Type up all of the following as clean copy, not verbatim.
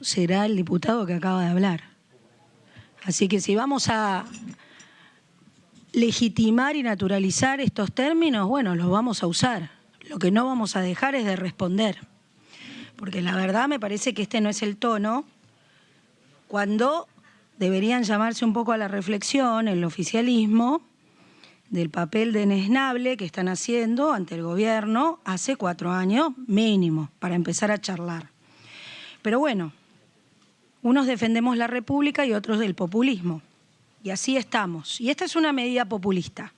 será el diputado que acaba de hablar. Así que si vamos a legitimar y naturalizar estos términos, bueno, los vamos a usar. Lo que no vamos a dejar es de responder. Porque la verdad me parece que este no es el tono cuando deberían llamarse un poco a la reflexión el oficialismo del papel desdeñable que están haciendo ante el gobierno hace 4 años mínimo, para empezar a charlar. Pero bueno, unos defendemos la República y otros del populismo. Y así estamos. Y esta es una medida populista.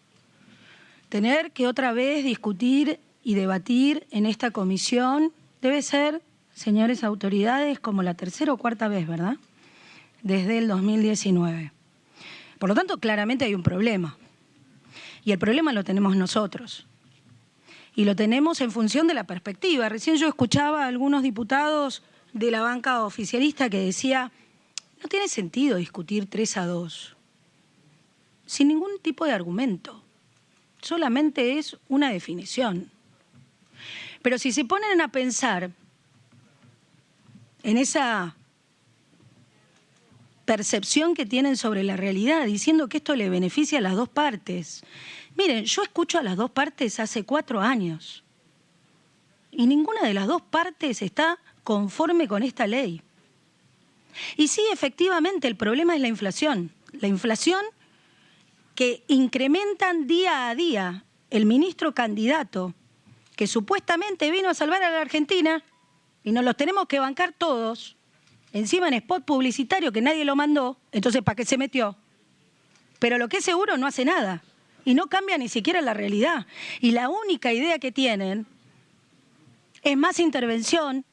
Tener que otra vez discutir y debatir en esta comisión debe ser, señores autoridades, como la 3ª o 4ª vez, ¿verdad? Desde el 2019. Por lo tanto, claramente hay un problema. Y el problema lo tenemos nosotros. Y lo tenemos en función de la perspectiva. Recién yo escuchaba a algunos diputados de la banca oficialista que decía, no tiene sentido discutir 3-2, sin ningún tipo de argumento. Solamente es una definición. Pero si se ponen a pensar en esa percepción que tienen sobre la realidad, diciendo que esto le beneficia a las dos partes. Miren, yo escucho a las dos partes hace 4 años y ninguna de las dos partes está conforme con esta ley. Y sí, efectivamente, el problema es la inflación. La inflación que incrementan día a día el ministro candidato, que supuestamente vino a salvar a la Argentina, y nos los tenemos que bancar todos, encima en spot publicitario que nadie lo mandó, entonces ¿para qué se metió? Pero lo que es seguro no hace nada, y no cambia ni siquiera la realidad. Y la única idea que tienen es más intervención,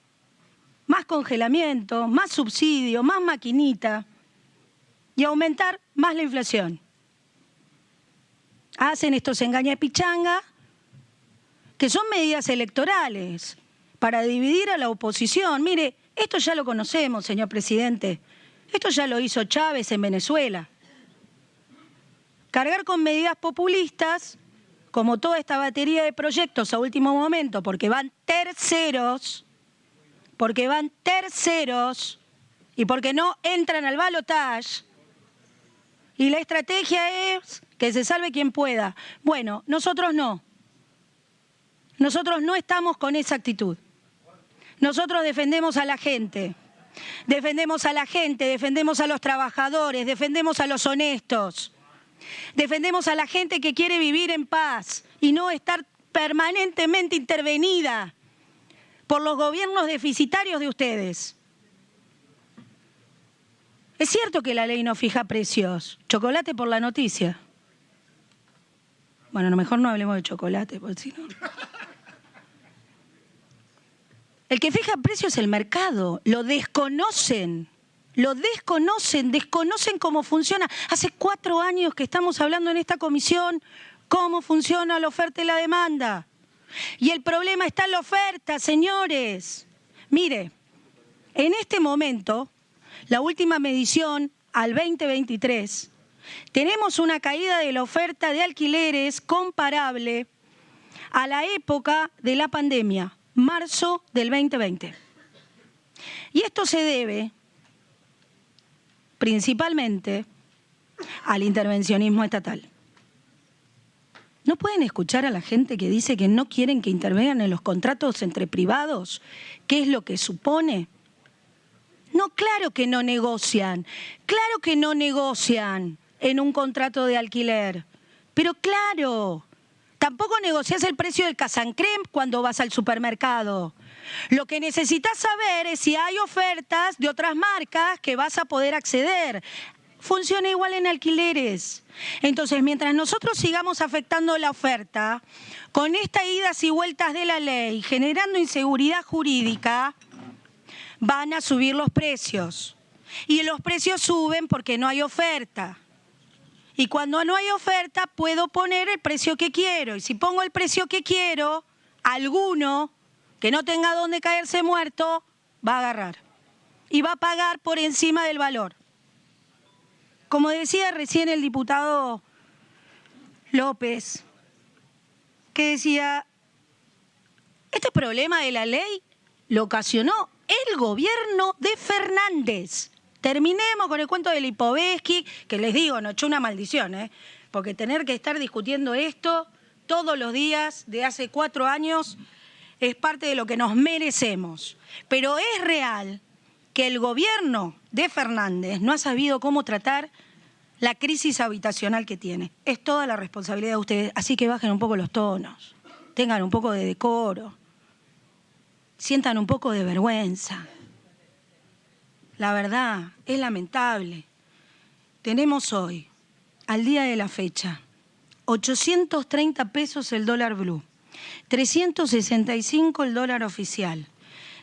más congelamiento, más subsidio, más maquinita y aumentar más la inflación. Hacen estos engañapichanga, que son medidas electorales para dividir a la oposición. Mire, esto ya lo conocemos, señor presidente. Esto ya lo hizo Chávez en Venezuela. Cargar con medidas populistas, como toda esta batería de proyectos a último momento, porque van terceros y porque no entran al balotaje. Y la estrategia es que se salve quien pueda. Bueno, nosotros no. Nosotros no estamos con esa actitud. Nosotros defendemos a la gente. Defendemos a la gente, defendemos a los trabajadores, defendemos a los honestos. Defendemos a la gente que quiere vivir en paz y no estar permanentemente intervenida por los gobiernos deficitarios de ustedes. Es cierto que la ley no fija precios. Chocolate por la noticia. Bueno, a lo mejor no hablemos de chocolate, porque si no... El que fija precios es el mercado. Lo desconocen. Desconocen cómo funciona. Hace 4 años que estamos hablando en esta comisión cómo funciona la oferta y la demanda. Y el problema está en la oferta, señores. Mire, en este momento, la última medición al 2023, tenemos una caída de la oferta de alquileres comparable a la época de la pandemia, marzo del 2020. Y esto se debe principalmente al intervencionismo estatal. ¿No pueden escuchar a la gente que dice que no quieren que intervengan en los contratos entre privados? ¿Qué es lo que supone? No, claro que no negocian en un contrato de alquiler, pero claro, tampoco negocias el precio del casancrem cuando vas al supermercado. Lo que necesitas saber es si hay ofertas de otras marcas que vas a poder acceder. Funciona igual en alquileres. Entonces, mientras nosotros sigamos afectando la oferta, con estas idas y vueltas de la ley, generando inseguridad jurídica, van a subir los precios. Y los precios suben porque no hay oferta. Y cuando no hay oferta, puedo poner el precio que quiero. Y si pongo el precio que quiero, alguno que no tenga dónde caerse muerto va a agarrar. Y va a pagar por encima del valor. Como decía recién el diputado López, que decía, este problema de la ley lo ocasionó el gobierno de Fernández. Terminemos con el cuento de Lipovetsky, que les digo, nos echó una maldición, porque tener que estar discutiendo esto todos los días de hace 4 años es parte de lo que nos merecemos. Pero es real que el gobierno de Fernández no ha sabido cómo tratar la crisis habitacional que tiene. Es toda la responsabilidad de ustedes, así que bajen un poco los tonos, tengan un poco de decoro, sientan un poco de vergüenza. La verdad, es lamentable. Tenemos hoy, al día de la fecha, 830 pesos el dólar blue, 365 el dólar oficial,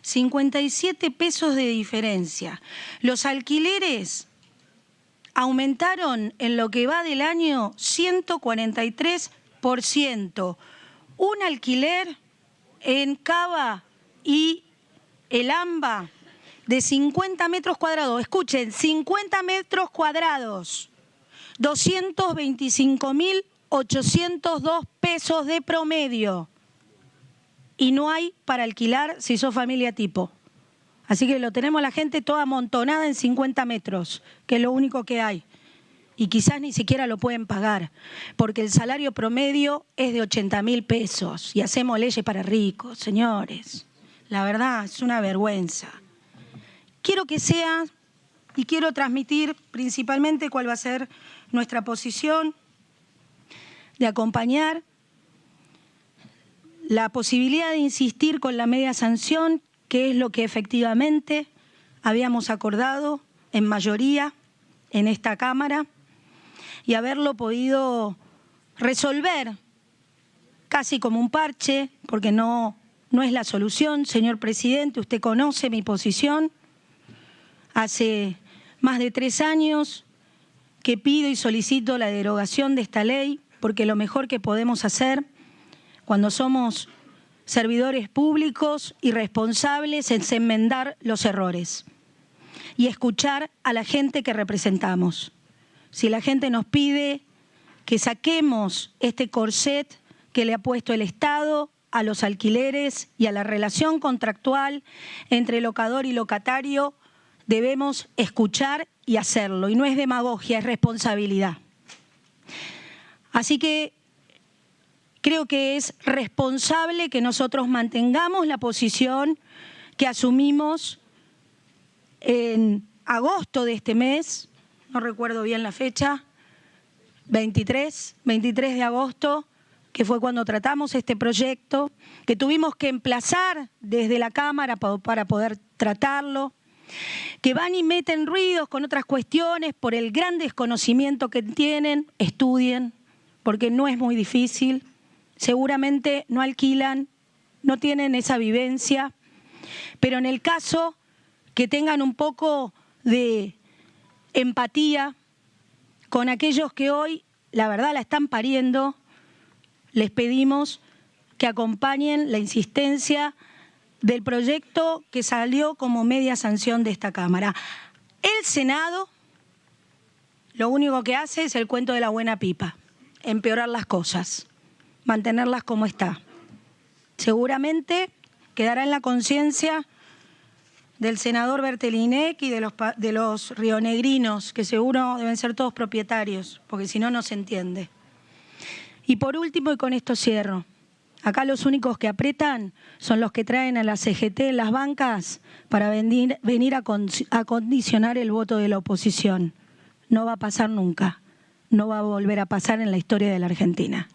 57 pesos de diferencia. Los alquileres aumentaron en lo que va del año 143%. Un alquiler en Cava y el AMBA de 50 metros cuadrados, escuchen, 50 metros cuadrados, 225.802 pesos de promedio. Y no hay para alquilar si sos familia tipo. Así que lo tenemos la gente toda amontonada en 50 metros, que es lo único que hay. Y quizás ni siquiera lo pueden pagar, porque el salario promedio es de 80.000 pesos y hacemos leyes para ricos, señores. La verdad, es una vergüenza. Quiero que sea, y quiero transmitir principalmente cuál va a ser nuestra posición de acompañar la posibilidad de insistir con la media sanción, que es lo que efectivamente habíamos acordado en mayoría en esta Cámara, y haberlo podido resolver casi como un parche, porque no es la solución. Señor presidente, usted conoce mi posición. Hace más de 3 años que pido y solicito la derogación de esta ley, porque lo mejor que podemos hacer cuando somos servidores públicos y responsables es enmendar los errores y escuchar a la gente que representamos. Si la gente nos pide que saquemos este corset que le ha puesto el Estado a los alquileres y a la relación contractual entre locador y locatario, debemos escuchar y hacerlo. Y no es demagogia, es responsabilidad. Así que creo que es responsable que nosotros mantengamos la posición que asumimos en agosto de este mes, no recuerdo bien la fecha, 23 de agosto, que fue cuando tratamos este proyecto, que tuvimos que emplazar desde la Cámara para poder tratarlo, que van y meten ruidos con otras cuestiones por el gran desconocimiento que tienen. Estudien, porque no es muy difícil, seguramente no alquilan, no tienen esa vivencia, pero en el caso que tengan un poco de empatía con aquellos que hoy, la verdad, la están pariendo, les pedimos que acompañen la insistencia del proyecto que salió como media sanción de esta Cámara. El Senado lo único que hace es el cuento de la buena pipa, empeorar las cosas, mantenerlas como está. Seguramente quedará en la conciencia del senador Bertelinec y de los rionegrinos, que seguro deben ser todos propietarios, porque si no, no se entiende. Y por último, y con esto cierro, acá los únicos que aprietan son los que traen a la CGT en las bancas para venir a condicionar el voto de la oposición. No va a pasar nunca, no va a volver a pasar en la historia de la Argentina.